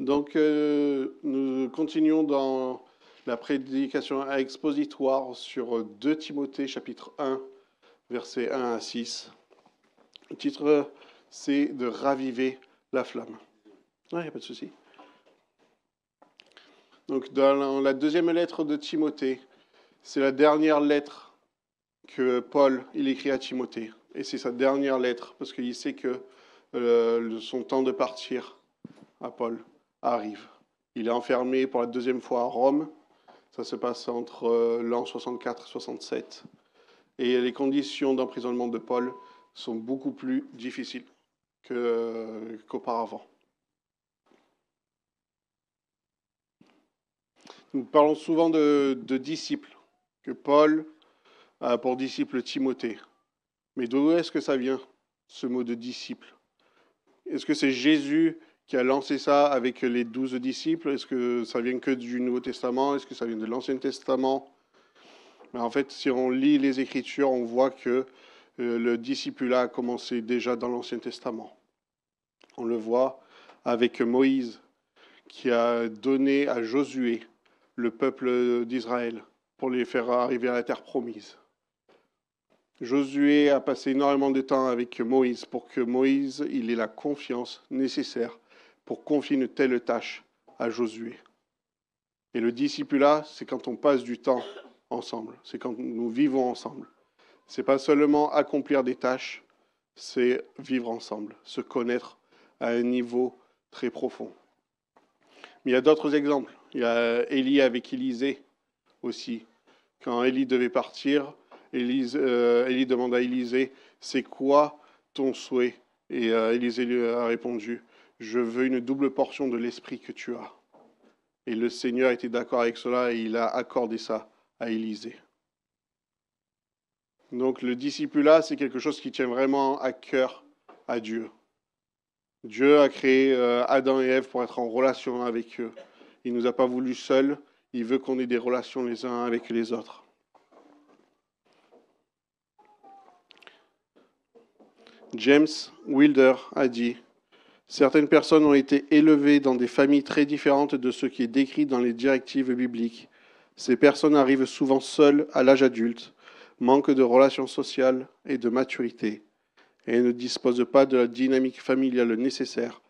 Donc, nous continuons dans la prédication expositoire sur 2 Timothée, chapitre 1, versets 1 à 6. Le titre, c'est de raviver la flamme. Il n'y a pas de souci. Donc, dans la deuxième lettre de Timothée, c'est la dernière lettre que Paul il écrit à Timothée. Et c'est sa dernière lettre, parce qu'il sait que son temps de partir à Paul arrive. Il est enfermé pour la deuxième fois à Rome. Ça se passe entre l'an 64 et 67. Et les conditions d'emprisonnement de Paul sont beaucoup plus difficiles qu'auparavant. Nous parlons souvent de disciples, que Paul a pour disciple Timothée. Mais d'où est-ce que ça vient, ce mot de disciple? Est-ce que c'est Jésus qui a lancé ça avec les 12 disciples? Est-ce que ça vient que du Nouveau Testament? Est-ce que ça vient de l'Ancien Testament? Mais en fait, si on lit les Écritures, on voit que le discipulat a commencé déjà dans l'Ancien Testament. On le voit avec Moïse, qui a donné à Josué le peuple d'Israël pour les faire arriver à la terre promise. Josué a passé énormément de temps avec Moïse pour que Moïse il ait la confiance nécessaire pour confier une telle tâche à Josué. Et le discipulat, c'est quand on passe du temps ensemble, c'est quand nous vivons ensemble. C'est pas seulement accomplir des tâches, c'est vivre ensemble, se connaître à un niveau très profond. Mais il y a d'autres exemples. Il y a Élie avec Élisée aussi. Quand Élie devait partir, Élie demande à Élisée, c'est quoi ton souhait? Et Élisée lui a répondu, je veux une double portion de l'esprit que tu as. Et le Seigneur était d'accord avec cela et il a accordé ça à Élisée. Donc le discipulat, c'est quelque chose qui tient vraiment à cœur à Dieu. Dieu a créé Adam et Ève pour être en relation avec eux. Il ne nous a pas voulu seuls, il veut qu'on ait des relations les uns avec les autres. James Wilder a dit « Certaines personnes ont été élevées dans des familles très différentes de ce qui est décrit dans les directives bibliques. Ces personnes arrivent souvent seules à l'âge adulte, manquent de relations sociales et de maturité, et ne disposent pas de la dynamique familiale nécessaire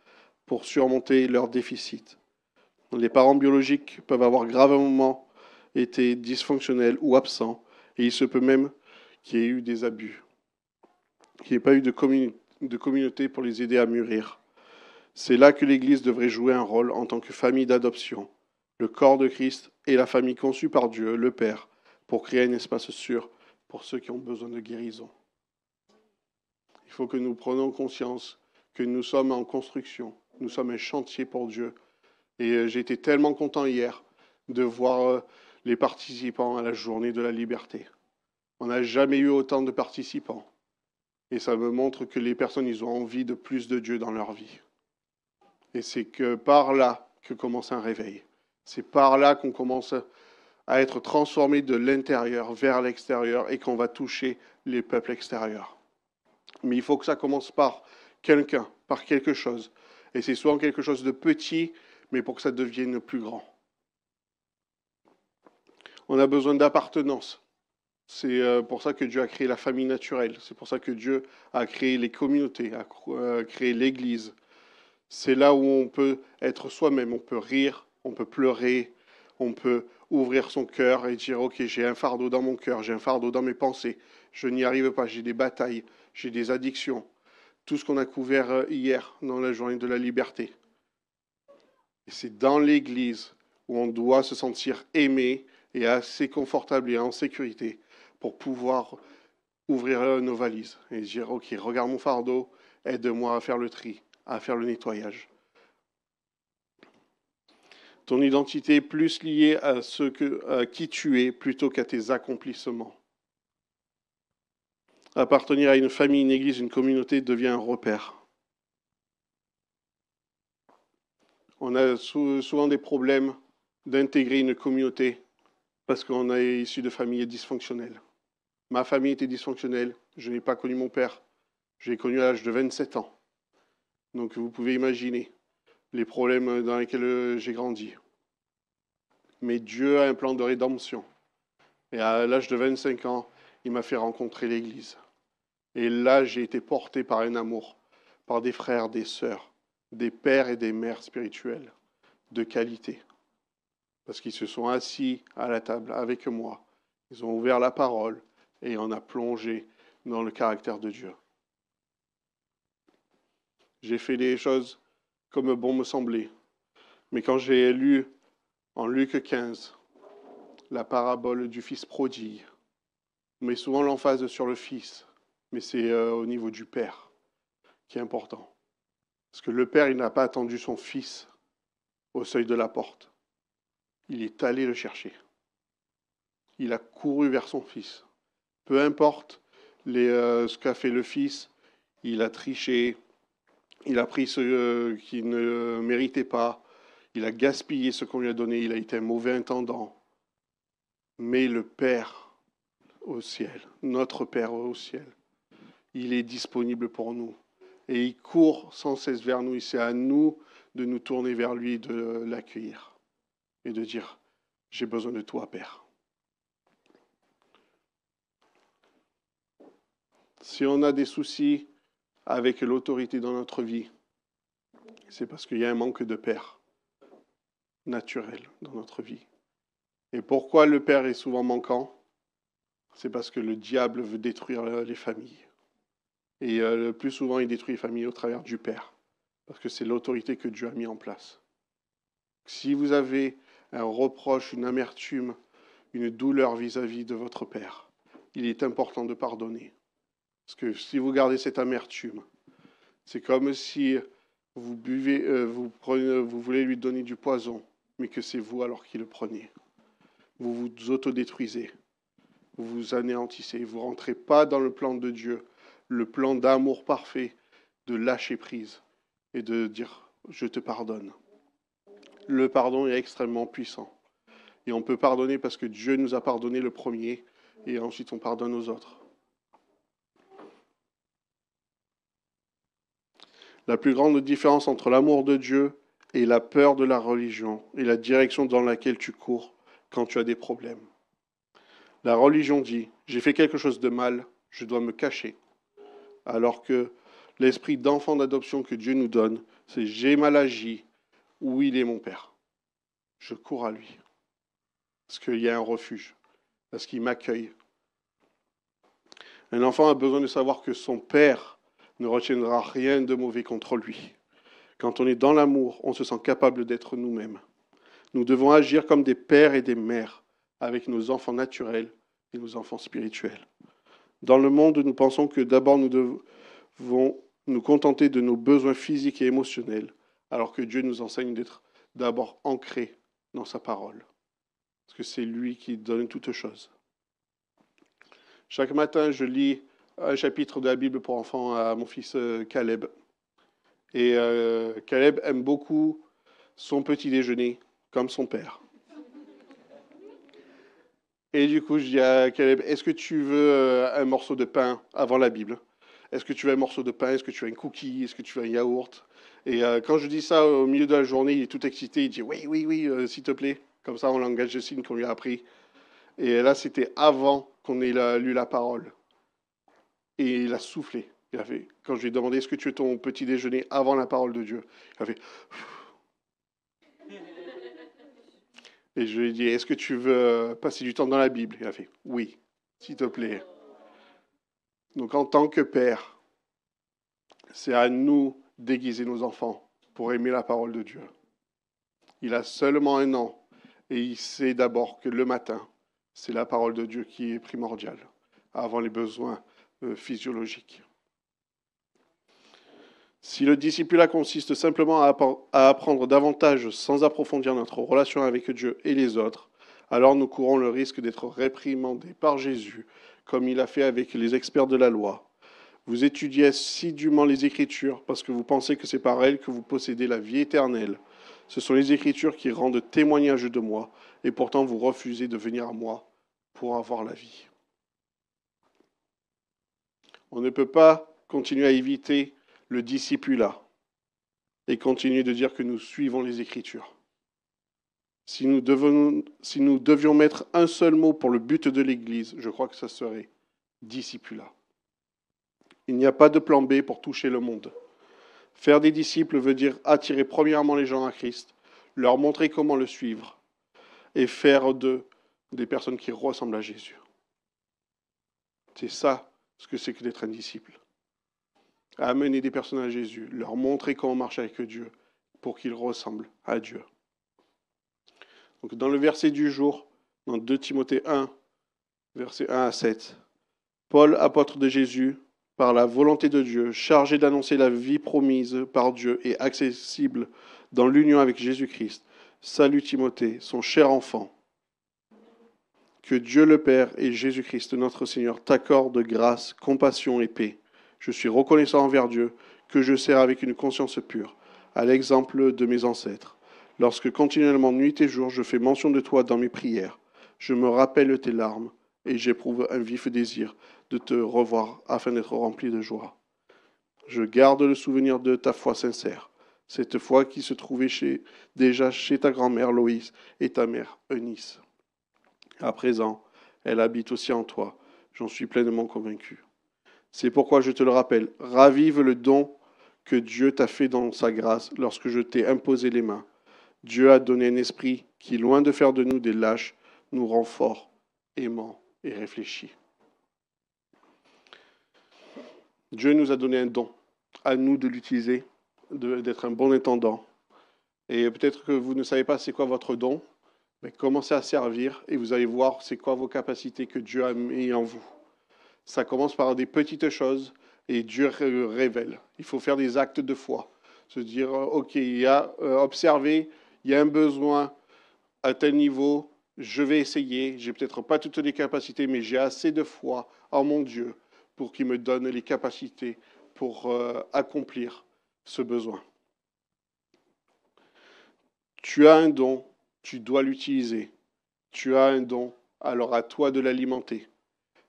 pour surmonter leurs déficits. Les parents biologiques peuvent avoir gravement été dysfonctionnels ou absents, et il se peut même qu'il y ait eu des abus, qu'il n'y ait pas eu de communauté pour les aider à mûrir. C'est là que l'Église devrait jouer un rôle en tant que famille d'adoption, le corps de Christ et la famille conçue par Dieu, le Père, pour créer un espace sûr pour ceux qui ont besoin de guérison. Il faut que nous prenions conscience que nous sommes en construction, nous sommes un chantier pour Dieu. Et j'ai été tellement content hier de voir les participants à la journée de la liberté. On n'a jamais eu autant de participants. Et ça me montre que les personnes, ils ont envie de plus de Dieu dans leur vie. Et c'est que par là que commence un réveil. C'est par là qu'on commence à être transformé de l'intérieur vers l'extérieur et qu'on va toucher les peuples extérieurs. Mais il faut que ça commence par quelqu'un, par quelque chose. Et c'est souvent quelque chose de petit, mais pour que ça devienne plus grand. On a besoin d'appartenance. C'est pour ça que Dieu a créé la famille naturelle. C'est pour ça que Dieu a créé les communautés, a créé l'Église. C'est là où on peut être soi-même, on peut rire, on peut pleurer, on peut ouvrir son cœur et dire « Ok, j'ai un fardeau dans mon cœur, j'ai un fardeau dans mes pensées, je n'y arrive pas, j'ai des batailles, j'ai des addictions. » Tout ce qu'on a couvert hier dans la journée de la liberté. Et c'est dans l'Église où on doit se sentir aimé et assez confortable et en sécurité pour pouvoir ouvrir nos valises et dire « Ok, regarde mon fardeau, aide-moi à faire le tri, à faire le nettoyage. » Ton identité est plus liée à qui tu es plutôt qu'à tes accomplissements. Appartenir à une famille, une église, une communauté devient un repère. On a souvent des problèmes d'intégrer une communauté parce qu'on est issu de familles dysfonctionnelles. Ma famille était dysfonctionnelle, je n'ai pas connu mon père. Je l'ai connu à l'âge de 27 ans. Donc vous pouvez imaginer. les problèmes dans lesquels j'ai grandi. Mais Dieu a un plan de rédemption. Et à l'âge de 25 ans, il m'a fait rencontrer l'Église. Et là, j'ai été porté par un amour, par des frères, des sœurs, des pères et des mères spirituels de qualité. Parce qu'ils se sont assis à la table avec moi. Ils ont ouvert la parole et on a plongé dans le caractère de Dieu. J'ai fait les choses comme bon me semblait. Mais quand j'ai lu en Luc 15 la parabole du fils prodigue, on met souvent l'emphase sur le fils, mais c'est au niveau du père qui est important. Parce que le père, il n'a pas attendu son fils au seuil de la porte. Il est allé le chercher. Il a couru vers son fils. Peu importe ce qu'a fait le fils, il a triché, il a pris ce qu'il ne méritait pas, il a gaspillé ce qu'on lui a donné, il a été un mauvais intendant. Mais le Père au ciel, notre Père au ciel, il est disponible pour nous. Et il court sans cesse vers nous. Et c'est à nous de nous tourner vers lui, de l'accueillir et de dire, j'ai besoin de toi, Père. Si on a des soucis avec l'autorité dans notre vie, c'est parce qu'il y a un manque de Père naturel dans notre vie. Et pourquoi le Père est souvent manquant? C'est parce que le diable veut détruire les familles. Et le plus souvent, il détruit les familles au travers du Père. Parce que c'est l'autorité que Dieu a mis en place. Si vous avez un reproche, une amertume, une douleur vis-à-vis de votre Père, il est important de pardonner. Parce que si vous gardez cette amertume, c'est comme si vous buvez, vous voulez lui donner du poison, mais que c'est vous alors qui le prenez. Vous vous autodétruisez, vous vous anéantissez, vous ne rentrez pas dans le plan de Dieu, le plan d'amour parfait, de lâcher prise et de dire « je te pardonne ». Le pardon est extrêmement puissant. Et on peut pardonner parce que Dieu nous a pardonné le premier et ensuite on pardonne aux autres. La plus grande différence entre l'amour de Dieu et la peur de la religion est la direction dans laquelle tu cours quand tu as des problèmes. La religion dit « j'ai fait quelque chose de mal, je dois me cacher ». Alors que l'esprit d'enfant d'adoption que Dieu nous donne, c'est « j'ai mal agi, où il est mon Père ». Je cours à lui. Parce qu'il y a un refuge. Parce qu'il m'accueille. Un enfant a besoin de savoir que son Père ne retiendra rien de mauvais contre lui. Quand on est dans l'amour, on se sent capable d'être nous-mêmes. Nous devons agir comme des pères et des mères avec nos enfants naturels et nos enfants spirituels. Dans le monde, nous pensons que d'abord nous devons nous contenter de nos besoins physiques et émotionnels, alors que Dieu nous enseigne d'être d'abord ancrés dans sa parole. Parce que c'est lui qui donne toutes choses. Chaque matin, je lis un chapitre de la Bible pour enfants à mon fils Caleb. Et Caleb aime beaucoup son petit déjeuner, comme son père. Et du coup, je dis à Caleb, est-ce que tu veux un morceau de pain avant la Bible? Est-ce que tu veux un morceau de pain? Est-ce que tu veux un cookie? Est-ce que tu veux un yaourt? Et quand je dis ça au milieu de la journée, il est tout excité. Il dit oui, oui, oui, s'il te plaît. Comme ça, en langage de signes qu'on lui a appris. Et là, c'était avant qu'on ait lu la parole. Et il a soufflé. Il a fait, quand je lui ai demandé, est-ce que tu veux ton petit déjeuner avant la parole de Dieu? Il a fait... Et je lui ai dit, est-ce que tu veux passer du temps dans la Bible? Il a fait, oui, s'il te plaît. Donc en tant que père, c'est à nous d'aiguiser nos enfants pour aimer la parole de Dieu. Il a seulement 1 an et il sait d'abord que le matin, c'est la parole de Dieu qui est primordiale, avant les besoins physiologiques. Si le discipulat consiste simplement à apprendre davantage sans approfondir notre relation avec Dieu et les autres, alors nous courons le risque d'être réprimandés par Jésus, comme il a fait avec les experts de la loi. Vous étudiez assidûment les Écritures parce que vous pensez que c'est par elles que vous possédez la vie éternelle. Ce sont les Écritures qui rendent témoignage de moi, et pourtant vous refusez de venir à moi pour avoir la vie. On ne peut pas continuer à éviter le discipulat. et continuer de dire que nous suivons les Écritures. Si nous devions mettre un seul mot pour le but de l'Église, je crois que ça serait discipulat. Il n'y a pas de plan B pour toucher le monde. Faire des disciples veut dire attirer premièrement les gens à Christ, leur montrer comment le suivre et faire d'eux des personnes qui ressemblent à Jésus. C'est ça ce que c'est que d'être un disciple. Amener des personnes à Jésus, leur montrer comment marcher avec Dieu pour qu'ils ressemblent à Dieu. Donc dans le verset du jour, dans 2 Timothée 1, versets 1 à 7, Paul, apôtre de Jésus, par la volonté de Dieu, chargé d'annoncer la vie promise par Dieu et accessible dans l'union avec Jésus-Christ, salue Timothée, son cher enfant. Que Dieu le Père et Jésus-Christ, notre Seigneur, t'accordent grâce, compassion et paix. Je suis reconnaissant envers Dieu que je sers avec une conscience pure, à l'exemple de mes ancêtres. Lorsque continuellement, nuit et jour, je fais mention de toi dans mes prières, je me rappelle tes larmes et j'éprouve un vif désir de te revoir afin d'être rempli de joie. Je garde le souvenir de ta foi sincère, cette foi qui se trouvait déjà chez ta grand-mère Loïs et ta mère Eunice. À présent, elle habite aussi en toi, j'en suis pleinement convaincu. C'est pourquoi je te le rappelle, ravive le don que Dieu t'a fait dans sa grâce lorsque je t'ai imposé les mains. Dieu a donné un esprit qui, loin de faire de nous des lâches, nous rend forts, aimants et réfléchis. Dieu nous a donné un don, à nous de l'utiliser, d'être un bon intendant. Et peut-être que vous ne savez pas c'est quoi votre don, mais commencez à servir et vous allez voir c'est quoi vos capacités que Dieu a mis en vous. Ça commence par des petites choses et Dieu révèle. Il faut faire des actes de foi. Se dire, ok, il y a observé, il y a un besoin à tel niveau, je vais essayer. J'ai peut-être pas toutes les capacités, mais j'ai assez de foi en mon Dieu pour qu'il me donne les capacités pour accomplir ce besoin. Tu as un don, tu dois l'utiliser. Tu as un don, alors à toi de l'alimenter.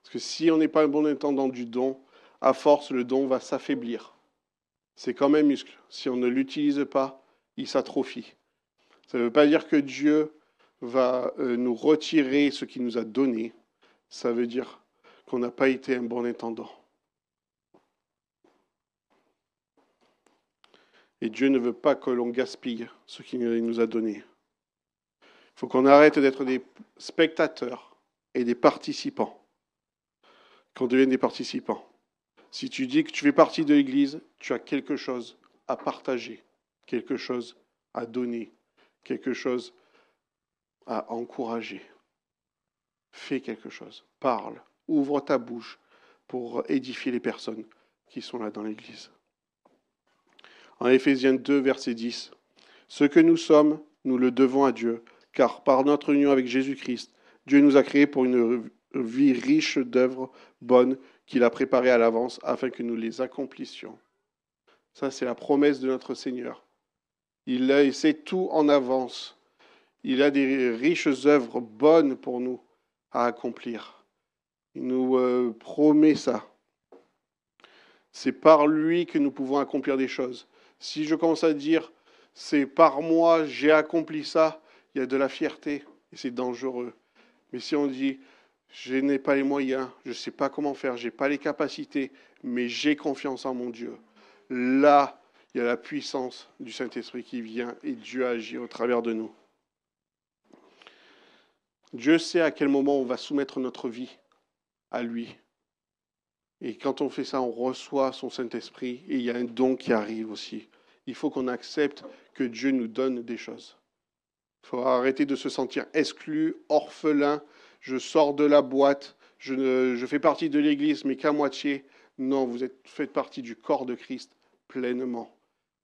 Parce que si on n'est pas un bon intendant du don, à force, le don va s'affaiblir. C'est comme un muscle. Si on ne l'utilise pas, il s'atrophie. Ça ne veut pas dire que Dieu va nous retirer ce qu'il nous a donné. Ça veut dire qu'on n'a pas été un bon intendant. Et Dieu ne veut pas que l'on gaspille ce qu'il nous a donné. Il faut qu'on arrête d'être des spectateurs et des participants. Qu'on devienne des participants. Si tu dis que tu fais partie de l'Église, tu as quelque chose à partager, quelque chose à donner, quelque chose à encourager. Fais quelque chose, parle, ouvre ta bouche pour édifier les personnes qui sont là dans l'Église. En Éphésiens 2, verset 10, « Ce que nous sommes, nous le devons à Dieu, car par notre union avec Jésus-Christ, Dieu nous a créés pour une vie riche d'œuvres bonnes qu'il a préparées à l'avance afin que nous les accomplissions. » Ça, c'est la promesse de notre Seigneur. Il sait tout en avance. Il a des riches œuvres bonnes pour nous à accomplir. Il nous promet ça. C'est par lui que nous pouvons accomplir des choses. Si je commence à dire, c'est par moi, j'ai accompli ça, il y a de la fierté et c'est dangereux. Mais si on dit, je n'ai pas les moyens, je ne sais pas comment faire, je n'ai pas les capacités, mais j'ai confiance en mon Dieu. Là, il y a la puissance du Saint-Esprit qui vient et Dieu agit au travers de nous. Dieu sait à quel moment on va soumettre notre vie à lui. Et quand on fait ça, on reçoit son Saint-Esprit et il y a un don qui arrive aussi. Il faut qu'on accepte que Dieu nous donne des choses. Il faut arrêter de se sentir exclu, orphelin. Je sors de la boîte, je fais partie de l'Église, mais qu'à moitié. Non, vous faites partie du corps de Christ pleinement.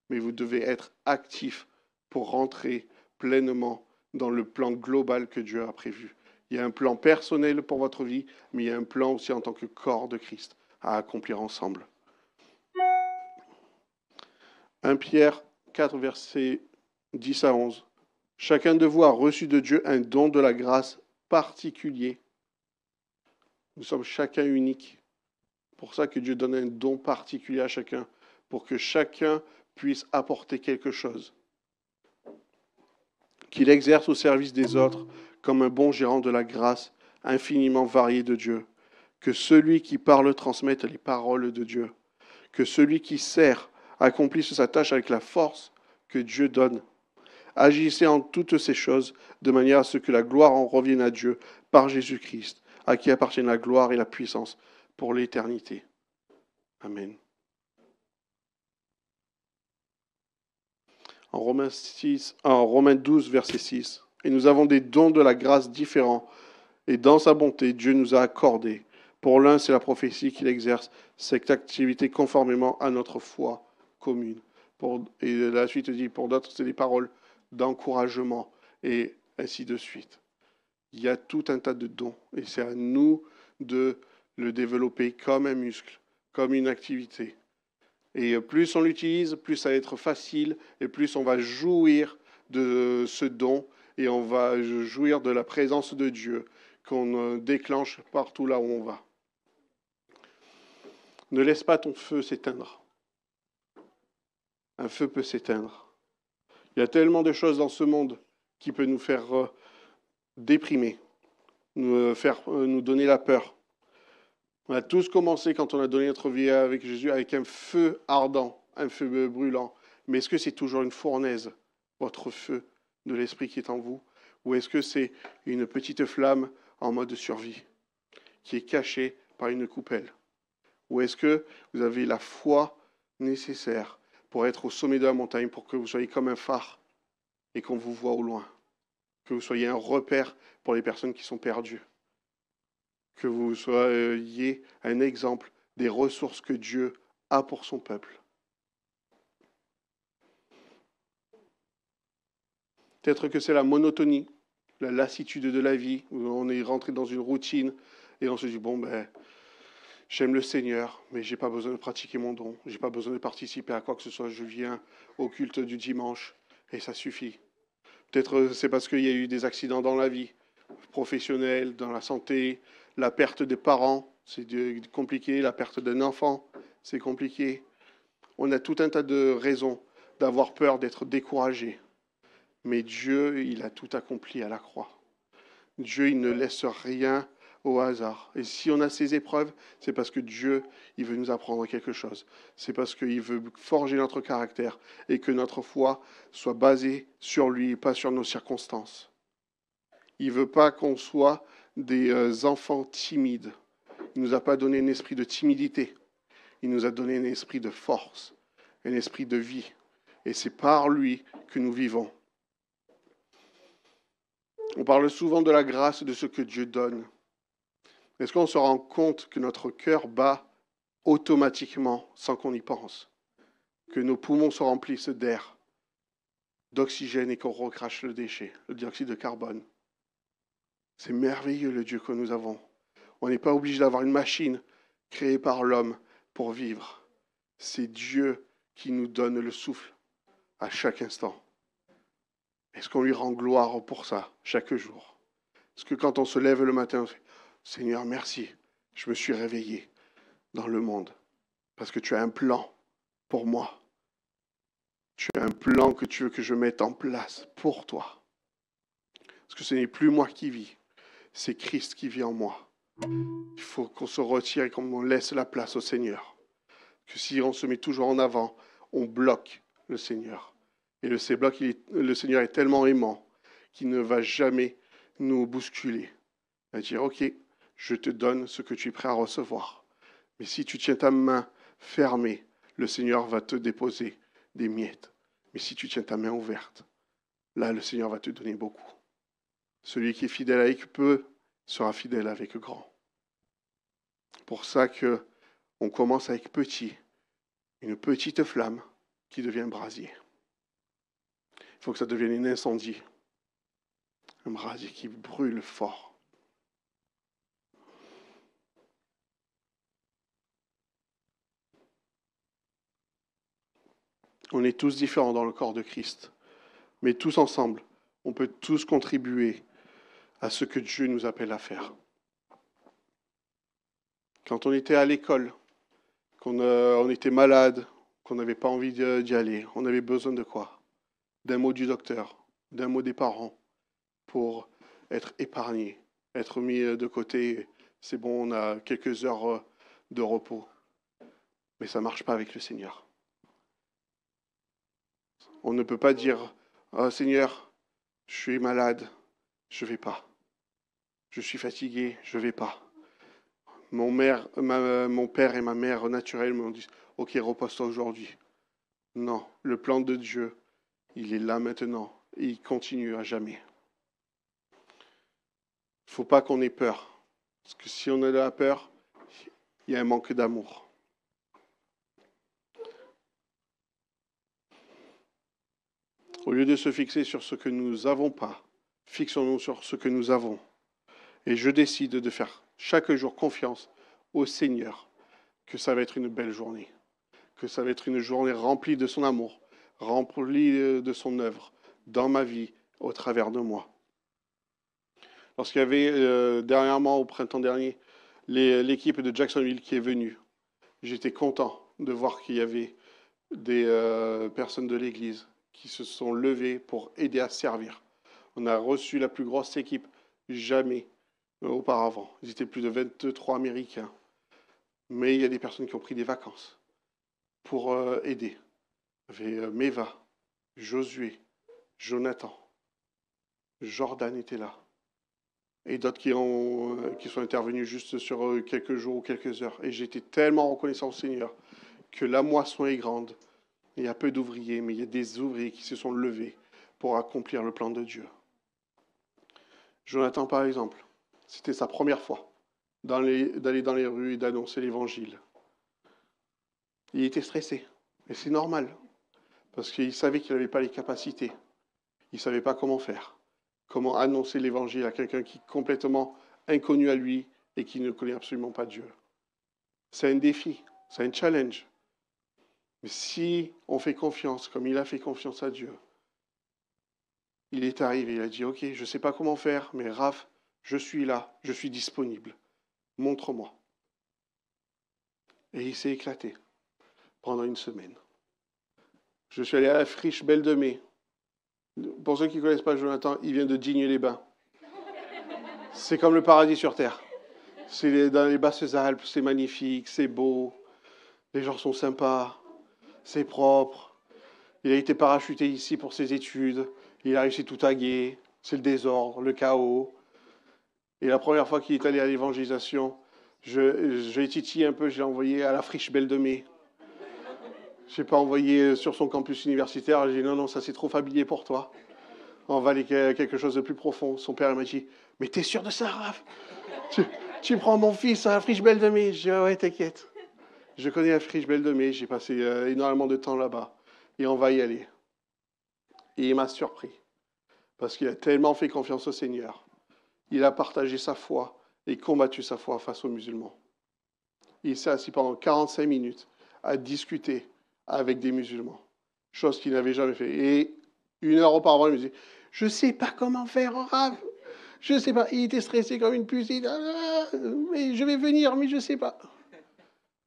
Mais vous devez être actif pour rentrer pleinement dans le plan global que Dieu a prévu. Il y a un plan personnel pour votre vie, mais il y a un plan aussi en tant que corps de Christ à accomplir ensemble. 1 Pierre 4, versets 10 à 11. Chacun de vous a reçu de Dieu un don de la grâce particulier. Nous sommes chacun unique. C'est pour ça que Dieu donne un don particulier à chacun, pour que chacun puisse apporter quelque chose, qu'il exerce au service des autres comme un bon gérant de la grâce infiniment variée de Dieu, que celui qui parle transmette les paroles de Dieu, que celui qui sert accomplisse sa tâche avec la force que Dieu donne. Agissez en toutes ces choses de manière à ce que la gloire en revienne à Dieu par Jésus-Christ, à qui appartiennent la gloire et la puissance pour l'éternité. Amen. En Romains 12, verset 6. Et nous avons des dons de la grâce différents, et dans sa bonté, Dieu nous a accordé. Pour l'un, c'est la prophétie qu'il exerce cette activité conformément à notre foi commune. Et la suite dit, pour d'autres, c'est des paroles d'encouragement, et ainsi de suite. Il y a tout un tas de dons, et c'est à nous de le développer comme un muscle, comme une activité. Et plus on l'utilise, plus ça va être facile, et plus on va jouir de ce don, et on va jouir de la présence de Dieu qu'on déclenche partout là où on va. Ne laisse pas ton feu s'éteindre. Un feu peut s'éteindre. Il y a tellement de choses dans ce monde qui peuvent nous faire déprimer, nous donner la peur. On a tous commencé quand on a donné notre vie avec Jésus avec un feu ardent, un feu brûlant. Mais est-ce que c'est toujours une fournaise, votre feu de l'esprit qui est en vous? Ou est-ce que c'est une petite flamme en mode survie qui est cachée par une coupelle? Ou est-ce que vous avez la foi nécessaire pour être au sommet de la montagne, pour que vous soyez comme un phare et qu'on vous voit au loin? Que vous soyez un repère pour les personnes qui sont perdues? Que vous soyez un exemple des ressources que Dieu a pour son peuple? Peut-être que c'est la monotonie, la lassitude de la vie, où on est rentré dans une routine et on se dit, bon, j'aime le Seigneur, mais je n'ai pas besoin de pratiquer mon don, je n'ai pas besoin de participer à quoi que ce soit, je viens au culte du dimanche et ça suffit. Peut-être c'est parce qu'il y a eu des accidents dans la vie, professionnelle, dans la santé, la perte des parents, c'est compliqué, la perte d'un enfant, c'est compliqué. On a tout un tas de raisons d'avoir peur, d'être découragé. Mais Dieu, il a tout accompli à la croix. Dieu, il ne laisse rien au hasard. Et si on a ces épreuves, c'est parce que Dieu, il veut nous apprendre quelque chose. C'est parce qu'il veut forger notre caractère et que notre foi soit basée sur lui, pas sur nos circonstances. Il ne veut pas qu'on soit des enfants timides. Il ne nous a pas donné un esprit de timidité. Il nous a donné un esprit de force, un esprit de vie. Et c'est par lui que nous vivons. On parle souvent de la grâce de ce que Dieu donne. Est-ce qu'on se rend compte que notre cœur bat automatiquement sans qu'on y pense? Que nos poumons se remplissent d'air, d'oxygène et qu'on recrache le déchet, le dioxyde de carbone? C'est merveilleux le Dieu que nous avons. On n'est pas obligé d'avoir une machine créée par l'homme pour vivre. C'est Dieu qui nous donne le souffle à chaque instant. Est-ce qu'on lui rend gloire pour ça chaque jour? Est-ce que quand on se lève le matin, on fait « Seigneur, merci, je me suis réveillé dans le monde parce que tu as un plan pour moi. Tu as un plan que tu veux que je mette en place pour toi. Parce que ce n'est plus moi qui vis, c'est Christ qui vit en moi. Il faut qu'on se retire et qu'on laisse la place au Seigneur. Que si on se met toujours en avant, on bloque le Seigneur. Et le Seigneur est tellement aimant qu'il ne va jamais nous bousculer. Il va dire, ok, je te donne ce que tu es prêt à recevoir. Mais si tu tiens ta main fermée, le Seigneur va te déposer des miettes. Mais si tu tiens ta main ouverte, là, le Seigneur va te donner beaucoup. Celui qui est fidèle avec peu sera fidèle avec grand. Pour ça qu'on commence avec petit, une petite flamme qui devient un brasier. Il faut que ça devienne un incendie, un brasier qui brûle fort. On est tous différents dans le corps de Christ, mais tous ensemble, on peut tous contribuer à ce que Dieu nous appelle à faire. Quand on était à l'école, qu'on était malade, qu'on n'avait pas envie d'y aller. On avait besoin de quoi? D'un mot du docteur, d'un mot des parents pour être épargné, être mis de côté. C'est bon, on a quelques heures de repos. Mais ça ne marche pas avec le Seigneur. On ne peut pas dire, oh, Seigneur, je suis malade, je ne vais pas. Je suis fatigué, je ne vais pas. Mon père et ma mère naturels m'ont dit, ok, repose-toi aujourd'hui. Non, le plan de Dieu, il est là maintenant et il continue à jamais. Il ne faut pas qu'on ait peur. Parce que si on a de la peur, il y a un manque d'amour. Au lieu de se fixer sur ce que nous n'avons pas, fixons-nous sur ce que nous avons. Et je décide de faire chaque jour confiance au Seigneur que ça va être une belle journée, que ça va être une journée remplie de son amour, remplie de son œuvre, dans ma vie, au travers de moi. Lorsqu'il y avait dernièrement, au printemps dernier, l'équipe de Jacksonville qui est venue, j'étais content de voir qu'il y avait des personnes de l'Église qui se sont levées pour aider à servir. On a reçu la plus grosse équipe jamais auparavant. Ils étaient plus de 23 Américains. Mais il y a des personnes qui ont pris des vacances pour aider. Il y avait Meva, Josué, Jonathan, Jordan était là. Et d'autres qui sont intervenus juste sur quelques jours ou quelques heures. Et j'étais tellement reconnaissant au Seigneur que la moisson est grande. Il y a peu d'ouvriers, mais il y a des ouvriers qui se sont levés pour accomplir le plan de Dieu. Jonathan, par exemple, c'était sa première fois d'aller dans les rues et d'annoncer l'évangile. Il était stressé, et c'est normal, parce qu'il savait qu'il n'avait pas les capacités. Il ne savait pas comment faire, comment annoncer l'évangile à quelqu'un qui est complètement inconnu à lui et qui ne connaît absolument pas Dieu. C'est un défi, c'est un challenge. Mais si on fait confiance, comme il a fait confiance à Dieu, il est arrivé, il a dit, ok, je ne sais pas comment faire, mais Raph, je suis là, je suis disponible. Montre-moi. Et il s'est éclaté pendant une semaine. Je suis allé à la friche Belle de Mai. Pour ceux qui ne connaissent pas Jonathan, il vient de Digne-les-Bains. C'est comme le paradis sur terre. C'est dans les Basses-Alpes, c'est magnifique, c'est beau, les gens sont sympas, c'est propre. Il a été parachuté ici pour ses études, il a réussi tout taguer, c'est le désordre, le chaos. Et la première fois qu'il est allé à l'évangélisation, je l'ai titillé un peu, je l'ai envoyé à la friche Belle de Mai. Je n'ai pas envoyé sur son campus universitaire, j'ai dit non, ça c'est trop familier pour toi. On va aller quelque chose de plus profond. Son père m'a dit, mais t'es sûr de ça, Raph? Tu prends mon fils à la friche Belle de Mai? J'ai dit, ouais, t'inquiète. Je connais la friche Belle de Mai, j'ai passé énormément de temps là-bas. Et on va y aller. Et il m'a surpris. Parce qu'il a tellement fait confiance au Seigneur. Il a partagé sa foi et combattu sa foi face aux musulmans. Il s'est assis pendant 45 minutes à discuter avec des musulmans. Chose qu'il n'avait jamais fait. Et une heure auparavant, il me dit, je ne sais pas comment faire, Raph. Je ne sais pas. Il était stressé comme une puce. Mais je vais venir, mais je ne sais pas.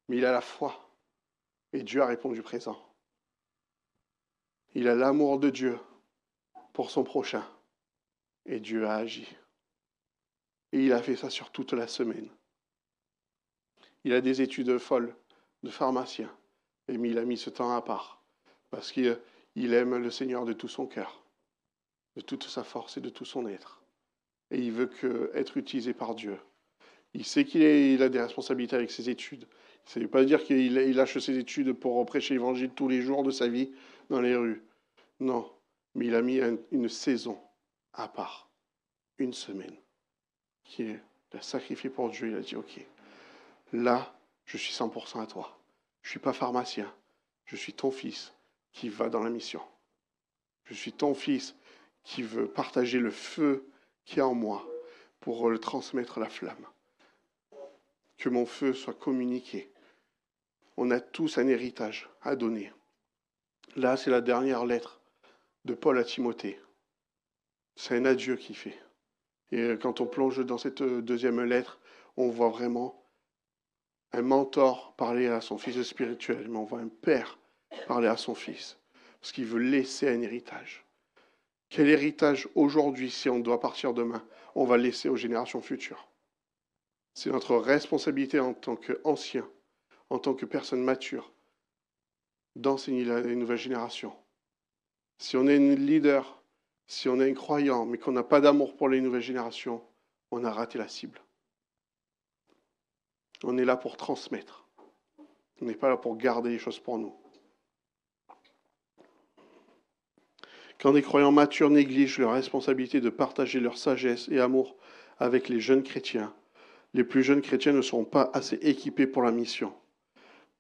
Mais il a la foi. Et Dieu a répondu présent. Il a l'amour de Dieu pour son prochain. Et Dieu a agi. Et il a fait ça sur toute la semaine. Il a des études folles de pharmacien. Mais il a mis ce temps à part. Parce qu'il aime le Seigneur de tout son cœur, de toute sa force et de tout son être. Et il veut être utilisé par Dieu. Il sait qu'il a des responsabilités avec ses études. Ça ne veut pas dire qu'il lâche ses études pour prêcher l'évangile tous les jours de sa vie dans les rues. Non, mais il a mis une saison à part, une semaine, qu'il a sacrifié pour Dieu. Il a dit, ok, là, je suis 100% à toi. Je ne suis pas pharmacien, je suis ton fils qui va dans la mission. Je suis ton fils qui veut partager le feu qui est en moi pour le transmettre la flamme. Que mon feu soit communiqué. On a tous un héritage à donner. Là, c'est la dernière lettre de Paul à Timothée. C'est un adieu qu'il fait. Et quand on plonge dans cette deuxième lettre, on voit vraiment un mentor parler à son fils spirituel, mais on voit un père parler à son Fils. Parce qu'il veut laisser un héritage. Quel héritage aujourd'hui, si on doit partir demain, on va laisser aux générations futures? C'est notre responsabilité en tant qu'anciens, en tant que personnes matures, d'enseigner les nouvelles générations. Si on est un leader, si on est un croyant, mais qu'on n'a pas d'amour pour les nouvelles générations, on a raté la cible. On est là pour transmettre. On n'est pas là pour garder les choses pour nous. Quand des croyants matures négligent leur responsabilité de partager leur sagesse et amour avec les jeunes chrétiens, les plus jeunes chrétiens ne seront pas assez équipés pour la mission.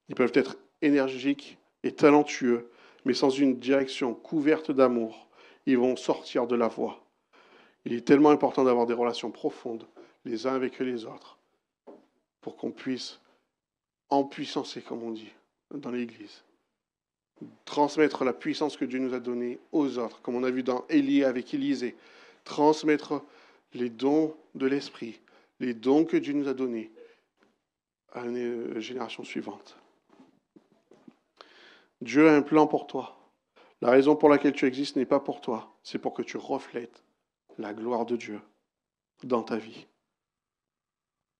Ils peuvent être énergiques et talentueux, mais sans une direction couverte d'amour, ils vont sortir de la voie. Il est tellement important d'avoir des relations profondes, les uns avec les autres, pour qu'on puisse empuissancer, comme on dit, dans l'Église. Transmettre la puissance que Dieu nous a donnée aux autres, comme on a vu dans Élie avec Élisée. Transmettre les dons de l'Esprit, les dons que Dieu nous a donnés à une génération suivante. Dieu a un plan pour toi. La raison pour laquelle tu existes n'est pas pour toi, c'est pour que tu reflètes la gloire de Dieu dans ta vie.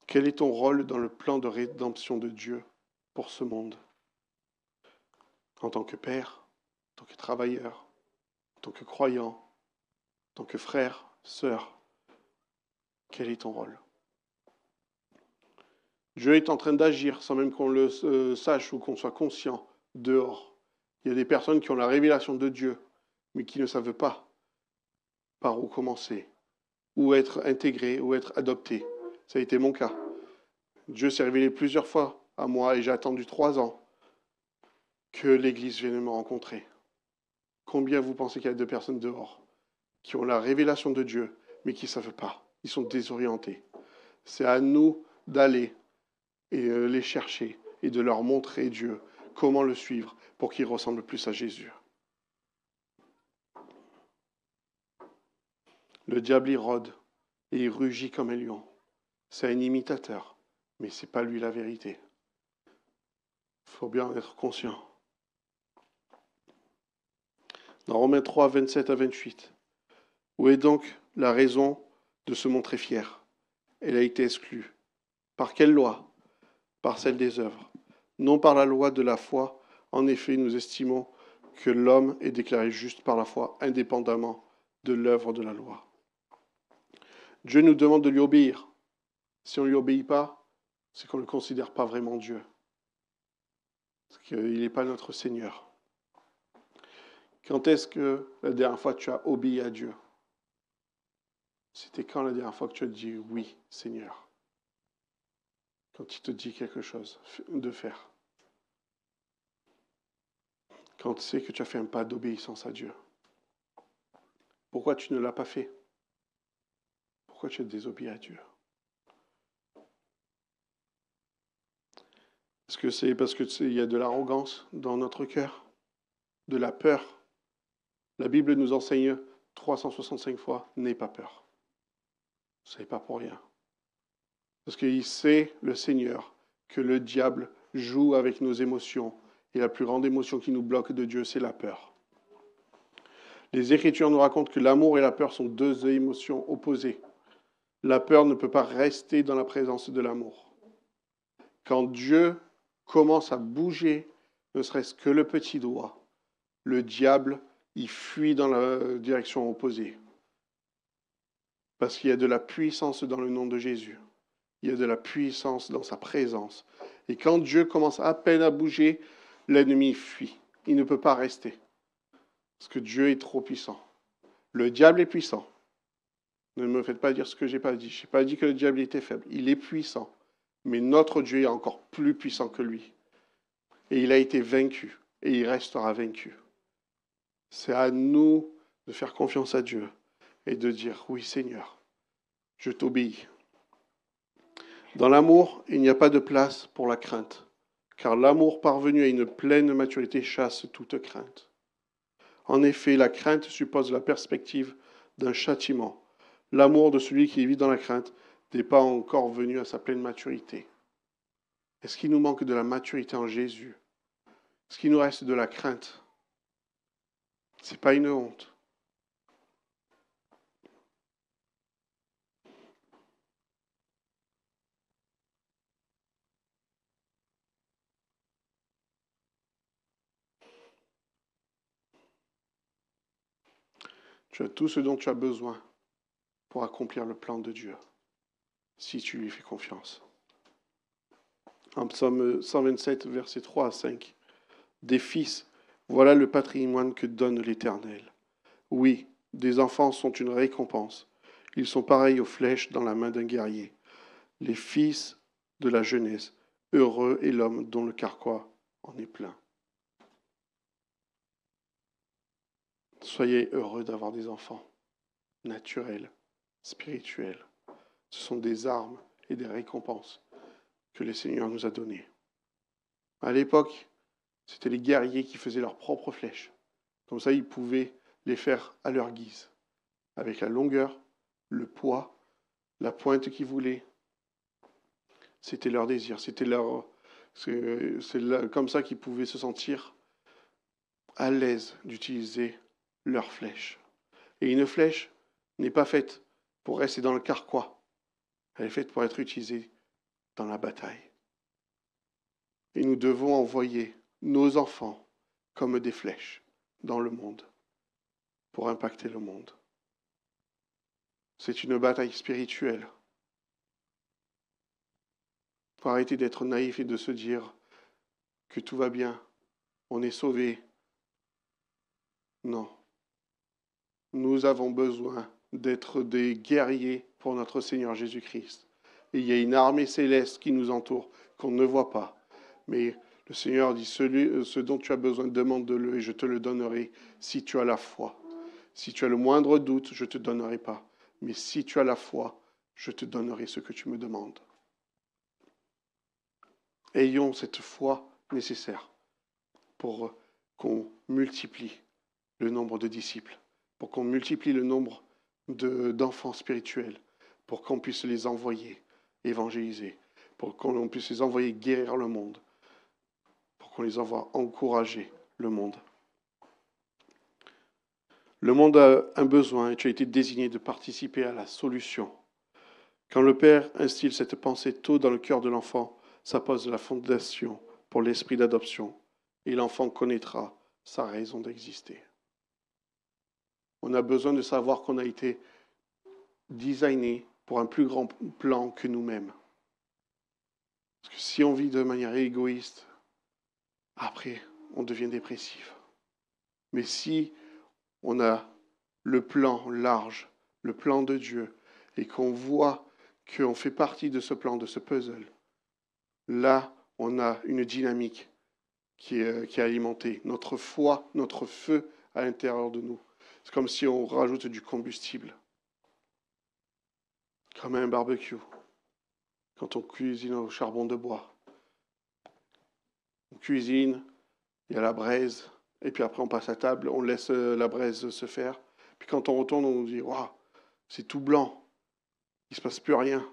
Quel est ton rôle dans le plan de rédemption de Dieu pour ce monde? En tant que père, en tant que travailleur, en tant que croyant, en tant que frère, sœur, quel est ton rôle? Dieu est en train d'agir sans même qu'on le sache ou qu'on soit conscient dehors. Il y a des personnes qui ont la révélation de Dieu, mais qui ne savent pas par où commencer, où être intégré, où être adopté. Ça a été mon cas. Dieu s'est révélé plusieurs fois à moi et j'ai attendu 3 ans que l'Église vienne me rencontrer. Combien vous pensez qu'il y a de personnes dehors qui ont la révélation de Dieu, mais qui ne savent pas? Ils sont désorientés. C'est à nous d'aller et les chercher et de leur montrer Dieu, comment le suivre pour qu'ils ressemblent plus à Jésus. Le diable il rôde et il rugit comme un lion. C'est un imitateur, mais ce n'est pas lui la vérité. Il faut bien en être conscient. Dans Romains 3, 27 à 28, où est donc la raison de se montrer fier? Elle a été exclue. Par quelle loi? Par celle des œuvres. Non par la loi de la foi. En effet, nous estimons que l'homme est déclaré juste par la foi, indépendamment de l'œuvre de la loi. Dieu nous demande de lui obéir. Si on ne lui obéit pas, c'est qu'on ne le considère pas vraiment Dieu. Parce qu'il n'est pas notre Seigneur. Quand est-ce que la dernière fois tu as obéi à Dieu? C'était quand la dernière fois que tu as dit oui, Seigneur? Quand il te dit quelque chose de faire. Quand tu sais que tu as fait un pas d'obéissance à Dieu. Pourquoi tu ne l'as pas fait? Pourquoi tu as désobéi à Dieu? Est-ce que c'est parce qu'il y a de l'arrogance dans notre cœur? De la peur? La Bible nous enseigne 365 fois, n'aie pas peur. Ce n'est pas pour rien. Parce qu'il sait, le Seigneur, que le diable joue avec nos émotions. Et la plus grande émotion qui nous bloque de Dieu, c'est la peur. Les Écritures nous racontent que l'amour et la peur sont 2 émotions opposées. La peur ne peut pas rester dans la présence de l'amour. Quand Dieu commence à bouger, ne serait-ce que le petit doigt, le diable, il fuit dans la direction opposée. Parce qu'il y a de la puissance dans le nom de Jésus. Il y a de la puissance dans sa présence. Et quand Dieu commence à peine à bouger, l'ennemi fuit. Il ne peut pas rester. Parce que Dieu est trop puissant. Le diable est puissant. Ne me faites pas dire ce que je n'ai pas dit. Je n'ai pas dit que le diable était faible. Il est puissant. Mais notre Dieu est encore plus puissant que lui. Et il a été vaincu. Et il restera vaincu. C'est à nous de faire confiance à Dieu et de dire, oui Seigneur, je t'obéis. Dans l'amour, il n'y a pas de place pour la crainte, car l'amour parvenu à une pleine maturité chasse toute crainte. En effet, la crainte suppose la perspective d'un châtiment. L'amour de celui qui vit dans la crainte n'est pas encore venu à sa pleine maturité. Est-ce qu'il nous manque de la maturité en Jésus? ce qui nous reste de la crainte. C'est pas une honte. Tu as tout ce dont tu as besoin pour accomplir le plan de Dieu, si tu lui fais confiance. En psaume 127, versets 3 à 5. Des fils, voilà le patrimoine que donne l'Éternel. Oui, des enfants sont une récompense. Ils sont pareils aux flèches dans la main d'un guerrier. Les fils de la jeunesse, heureux est l'homme dont le carquois en est plein. Soyez heureux d'avoir des enfants, naturels, spirituels. Ce sont des armes et des récompenses que le Seigneur nous a données. À l'époque, c'était les guerriers qui faisaient leurs propres flèches. Comme ça, ils pouvaient les faire à leur guise, avec la longueur, le poids, la pointe qu'ils voulaient. C'était leur désir, c'est comme ça qu'ils pouvaient se sentir à l'aise d'utiliser leur flèche. Et une flèche n'est pas faite pour rester dans le carquois. Elle est faite pour être utilisée dans la bataille. Et nous devons envoyer nos enfants comme des flèches dans le monde pour impacter le monde. C'est une bataille spirituelle. Il faut arrêter d'être naïf et de se dire que tout va bien, on est sauvé. Non. Nous avons besoin d'être des guerriers pour notre Seigneur Jésus-Christ. Et il y a une armée céleste qui nous entoure, qu'on ne voit pas. Mais le Seigneur dit, ce dont tu as besoin, demande-le et je te le donnerai si tu as la foi. Si tu as le moindre doute, je ne te donnerai pas. Mais si tu as la foi, je te donnerai ce que tu me demandes. Ayons cette foi nécessaire pour qu'on multiplie le nombre de disciples, pour qu'on multiplie le nombre d'enfants spirituels, pour qu'on puisse les envoyer évangéliser, pour qu'on puisse les envoyer guérir le monde, pour qu'on les envoie encourager le monde. Le monde a un besoin et tu as été désigné de participer à la solution. Quand le Père instille cette pensée tôt dans le cœur de l'enfant, ça pose la fondation pour l'esprit d'adoption et l'enfant connaîtra sa raison d'exister. On a besoin de savoir qu'on a été designé pour un plus grand plan que nous-mêmes. Parce que si on vit de manière égoïste, après, on devient dépressif. Mais si on a le plan large, le plan de Dieu, et qu'on voit qu'on fait partie de ce plan, de ce puzzle, là, on a une dynamique qui est alimentée. Notre foi, notre feu à l'intérieur de nous. C'est comme si on rajoute du combustible. Comme un barbecue. Quand on cuisine au charbon de bois. On cuisine, il y a la braise, et puis après on passe à table, on laisse la braise se faire. Puis quand on retourne, on nous dit « Waouh, c'est tout blanc, il ne se passe plus rien ».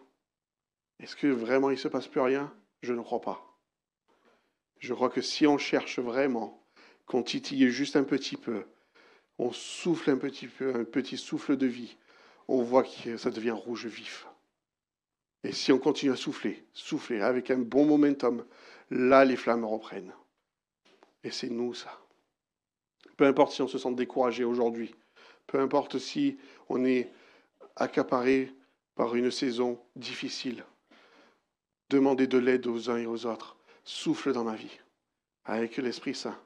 Est-ce que vraiment il ne se passe plus rien? Je ne crois pas. Je crois que si on cherche vraiment, qu'on titille juste un petit peu, on souffle un petit peu, un petit souffle de vie, on voit que ça devient rouge vif. Et si on continue à souffler avec un bon momentum, là les flammes reprennent. Et c'est nous ça. Peu importe si on se sent découragé aujourd'hui, peu importe si on est accaparé par une saison difficile, demandez de l'aide aux uns et aux autres. Souffle dans ma vie, avec l'Esprit Saint.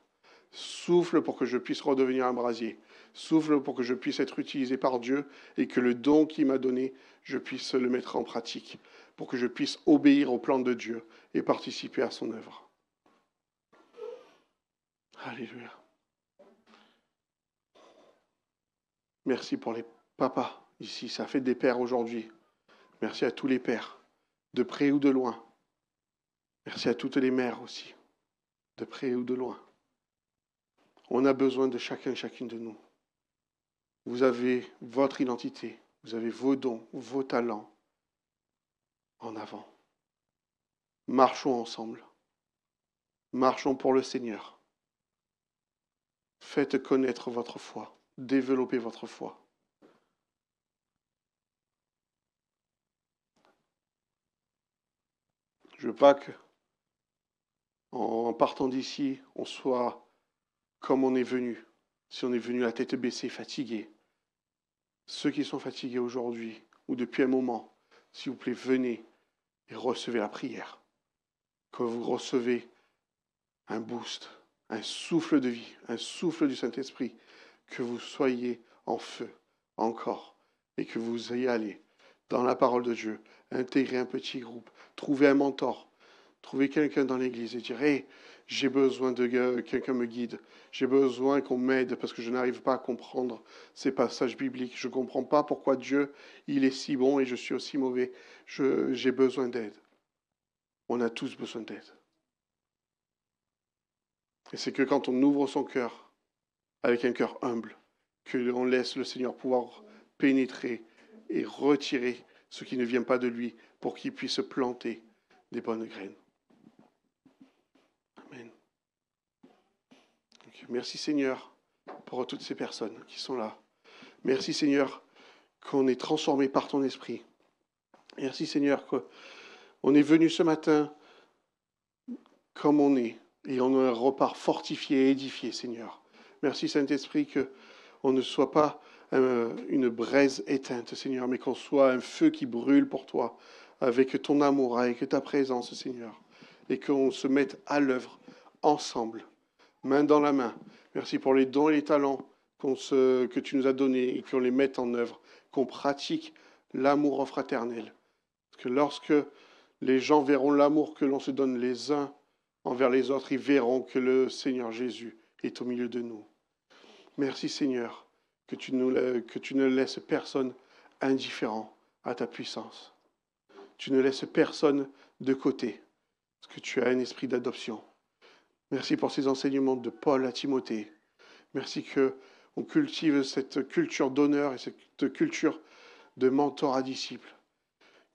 Souffle pour que je puisse redevenir un brasier. Souffle pour que je puisse être utilisé par Dieu et que le don qu'il m'a donné, je puisse le mettre en pratique, pour que je puisse obéir au plan de Dieu et participer à son œuvre. Alléluia. Merci pour les papas ici, ça fait des pères aujourd'hui. Merci à tous les pères, de près ou de loin. Merci à toutes les mères aussi, de près ou de loin. On a besoin de chacun et chacune de nous. Vous avez votre identité, vous avez vos dons, vos talents en avant. Marchons ensemble. Marchons pour le Seigneur. Faites connaître votre foi. Développez votre foi. Je veux pas que, en partant d'ici, on soit comme on est venu. Si on est venu la tête baissée, fatigué. Ceux qui sont fatigués aujourd'hui ou depuis un moment, s'il vous plaît, venez et recevez la prière. Que vous recevez un boost, un souffle de vie, un souffle du Saint-Esprit, que vous soyez en feu encore et que vous ayez allé dans la parole de Dieu, intégrer un petit groupe, trouver un mentor, trouver quelqu'un dans l'église et dire hey, j'ai besoin de quelqu'un me guide, j'ai besoin qu'on m'aide parce que je n'arrive pas à comprendre ces passages bibliques, je ne comprends pas pourquoi Dieu il est si bon et je suis aussi mauvais, j'ai besoin d'aide. On a tous besoin d'aide. Et c'est que quand on ouvre son cœur, avec un cœur humble, que l'on laisse le Seigneur pouvoir pénétrer et retirer ce qui ne vient pas de lui pour qu'il puisse planter des bonnes graines. Amen. Donc, merci Seigneur pour toutes ces personnes qui sont là. Merci Seigneur qu'on est transformé par ton esprit. Merci Seigneur qu'on est venu ce matin comme on est et on repart fortifié et édifié Seigneur. Merci Saint-Esprit qu'on ne soit pas une braise éteinte, Seigneur, mais qu'on soit un feu qui brûle pour toi, avec ton amour, avec ta présence, Seigneur, et qu'on se mette à l'œuvre ensemble, main dans la main. Merci pour les dons et les talents que tu nous as donnés et qu'on les mette en œuvre, qu'on pratique l'amour fraternel. Parce que lorsque les gens verront l'amour que l'on se donne les uns envers les autres, ils verront que le Seigneur Jésus est au milieu de nous. Merci Seigneur, que tu ne laisses personne indifférent à ta puissance. Tu ne laisses personne de côté, parce que tu as un esprit d'adoption. Merci pour ces enseignements de Paul à Timothée. Merci qu'on cultive cette culture d'honneur et cette culture de mentor à disciple.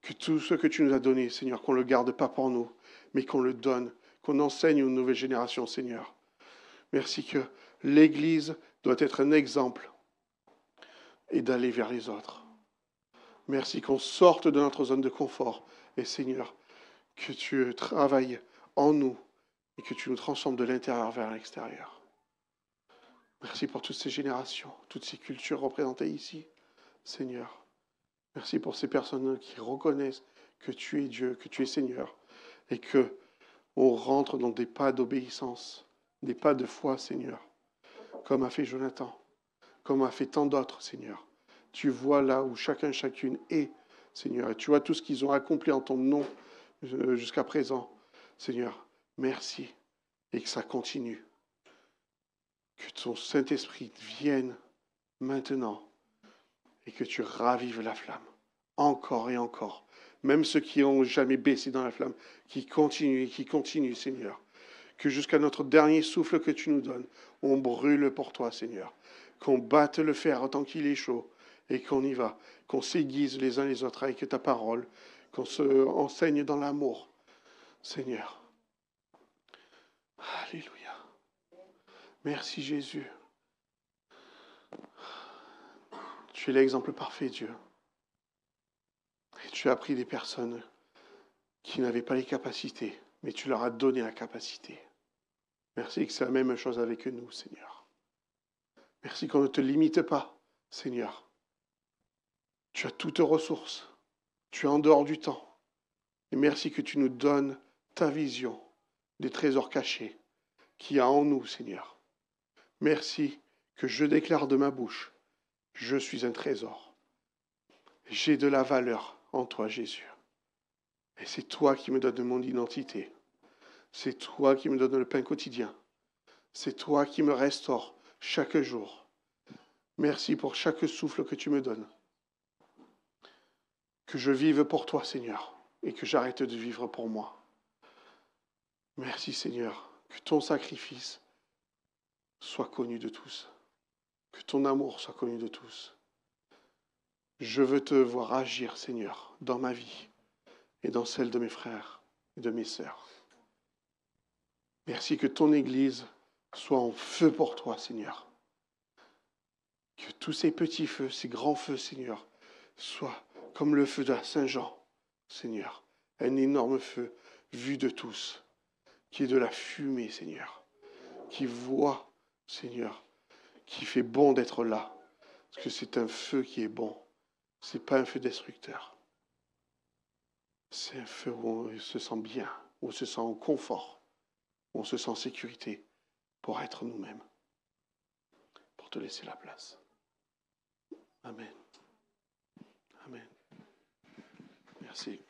Que tout ce que tu nous as donné, Seigneur, qu'on ne le garde pas pour nous, mais qu'on le donne, qu'on enseigne aux nouvelles générations, Seigneur. Merci que l'Église doit être un exemple et d'aller vers les autres. Merci qu'on sorte de notre zone de confort. Et Seigneur, que tu travailles en nous et que tu nous transformes de l'intérieur vers l'extérieur. Merci pour toutes ces générations, toutes ces cultures représentées ici, Seigneur. Merci pour ces personnes qui reconnaissent que tu es Dieu, que tu es Seigneur, et que on rentre dans des pas d'obéissance, des pas de foi, Seigneur, comme a fait Jonathan, comme a fait tant d'autres, Seigneur. Tu vois là où chacune est, Seigneur, et tu vois tout ce qu'ils ont accompli en ton nom jusqu'à présent. Seigneur, merci, et que ça continue. Que ton Saint-Esprit vienne maintenant, et que tu ravives la flamme, encore et encore. Même ceux qui n'ont jamais baissé dans la flamme, qui continuent, Seigneur. Que jusqu'à notre dernier souffle que tu nous donnes, on brûle pour toi, Seigneur. Qu'on batte le fer tant qu'il est chaud et qu'on y va. Qu'on s'aiguise les uns les autres avec ta parole. Qu'on se enseigne dans l'amour, Seigneur. Alléluia. Merci Jésus. Tu es l'exemple parfait, Dieu. Et tu as pris des personnes qui n'avaient pas les capacités, mais tu leur as donné la capacité. Merci que c'est la même chose avec nous, Seigneur. Merci qu'on ne te limite pas, Seigneur. Tu as toutes ressources. Tu es en dehors du temps. Et merci que tu nous donnes ta vision des trésors cachés qu'il y a en nous, Seigneur. Merci que je déclare de ma bouche, je suis un trésor. J'ai de la valeur en toi, Jésus. Et c'est toi qui me donnes mon identité. C'est toi qui me donnes le pain quotidien. C'est toi qui me restaures chaque jour. Merci pour chaque souffle que tu me donnes. Que je vive pour toi, Seigneur, et que j'arrête de vivre pour moi. Merci, Seigneur, que ton sacrifice soit connu de tous. Que ton amour soit connu de tous. Je veux te voir agir, Seigneur, dans ma vie et dans celle de mes frères et de mes sœurs. Merci que ton Église soient en feu pour toi, Seigneur. Que tous ces petits feux, ces grands feux, Seigneur, soient comme le feu de Saint-Jean, Seigneur. Un énorme feu vu de tous, qui est de la fumée, Seigneur. Qui voit, Seigneur, qui fait bon d'être là. Parce que c'est un feu qui est bon. Ce n'est pas un feu destructeur. C'est un feu où on se sent bien, où on se sent en confort, où on se sent en sécurité pour être nous-mêmes, pour te laisser la place. Amen. Amen. Merci.